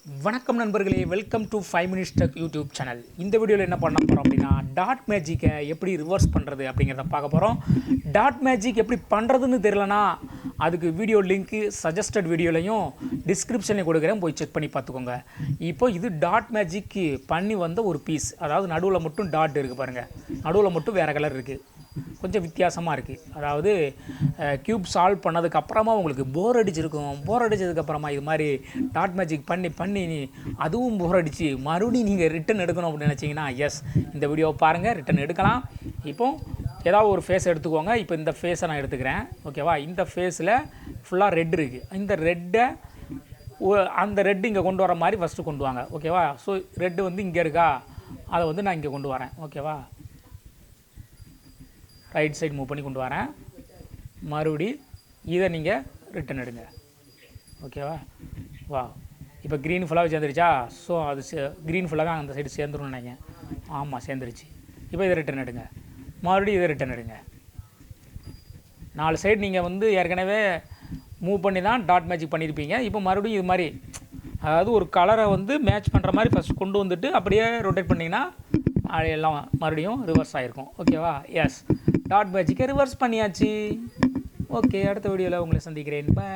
வணக்கம் நண்பர்களே, welcome to 5 minutes tech YouTube channel. இந்த வீடியோவில் என்ன பண்ண போகிறோம் அப்படின்னா, டாட் மேஜிக்கை எப்படி ரிவர்ஸ் பண்ணுறது அப்படிங்கிறத பார்க்க போகிறோம். டாட் மேஜிக் எப்படி பண்ணுறதுன்னு தெரியலனா அதுக்கு வீடியோ லிங்க்கு சஜஸ்டட் வீடியோலையும் டிஸ்கிரிப்ஷன்லையும் கொடுக்குறேன், போய் செக் பண்ணி பார்த்துக்கோங்க. இப்போ இது டாட் மேஜிக்கு பண்ணி வந்த ஒரு பீஸ், அதாவது நடுவில் மட்டும் டாட் இருக்குது பாருங்கள், நடுவில் மட்டும் வேறு கலர் இருக்குது, கொஞ்சம் வித்தியாசமாக இருக்குது. அதாவது க்யூப் சால்வ் பண்ணதுக்கப்புறமா உங்களுக்கு போர் அடிச்சிருக்கும். போர் அடித்ததுக்கப்புறமா இது மாதிரி டாட் மேஜிக் பண்ணி அதுவும் போர் அடித்து மறுபடியும் நீங்கள் ரிட்டன் எடுக்கணும் அப்படின்னு நினச்சிங்கன்னா எஸ், இந்த வீடியோவை பாருங்கள், ரிட்டன் எடுக்கலாம். இப்போது ஏதாவது ஒரு ஃபேஸ் எடுத்துக்கோங்க. இப்போ இந்த ஃபேஸை நான் எடுத்துக்கிறேன், ஓகேவா? இந்த ஃபேஸில் ஃபுல்லாக ரெட் இருக்குது. இந்த ரெட்டை அந்த ரெட்டு இங்கே கொண்டு வர மாதிரி ஃபஸ்ட்டு கொண்டு வாங்க, ஓகேவா? ஸோ ரெட்டு வந்து இங்கே இருக்கா, அதை வந்து நான் இங்கே கொண்டு வரேன், ஓகேவா? ரைட் சைடு மூவ் பண்ணி கொண்டு வரேன். மறுபடி இதை நீங்கள் ரிட்டன் எடுங்க, ஓகேவா? வா, இப்போ க்ரீன் ஃபுல்லாக சேர்ந்துருச்சா? ஸோ அது க்ரீன் ஃபுல்லாக அந்த சைடு சேர்ந்துருன்னு நினைக்கிறேன். ஆமாம், சேர்ந்துருச்சு. இப்போ இதை ரிட்டன் எடுங்க, மறுபடியும் இதை ரிட்டன் எடுங்க. 4 சைடு நீங்கள் வந்து ஏற்கனவே மூவ் பண்ணி தான் டாட் மேஜிக் பண்ணியிருப்பீங்க. இப்போ மறுபடியும் இது மாதிரி, அதாவது ஒரு கலரை வந்து மேட்ச் பண்ணுற மாதிரி ஃபஸ்ட் கொண்டு வந்துட்டு அப்படியே ரொட்டேட் பண்ணிங்கன்னா அது எல்லாம் மறுபடியும் ரிவர்ஸ் ஆகிருக்கும், ஓகேவா? எஸ், டாட் மேஜிக்கை ரிவர்ஸ் பண்ணியாச்சு. ஓகே, அடுத்த வீடியோவில் உங்களை சந்திக்கிறேன். பை.